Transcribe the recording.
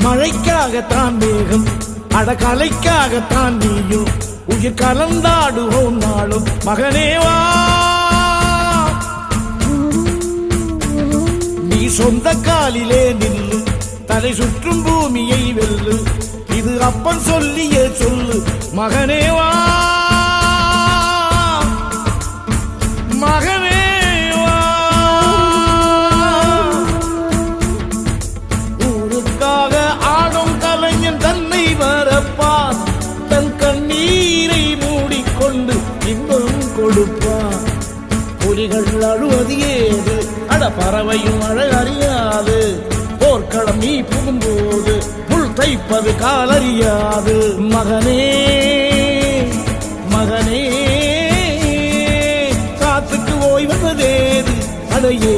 மழைக்காகத்தான் மேகம், அடகலைக்காகத்தான் நீயும் உயிர் கலந்தாடுவோம் நாளும். மகனேவா நீ சொந்த காலிலே நில்லு, தலை சுற்றும் பூமியை வெல்லு, இது அப்பன் சொல்லியே சொல்லு. மகனேவா மகனேவா ஊருக்காக ஆடும் கலைஞன் தன்னை வரப்பான், தன் கண்ணீரை மூடிக்கொண்டு இன்பம் கொடுப்பான். புலிகள் அழுவது ஏது, அட பறவையும் அழகறியாது, போர்க்களம் நீ புகும்போது முள் தைப்பது காலறியாது. மகனே மகனே காத்துக்கு ஓய்வதேது, அடையே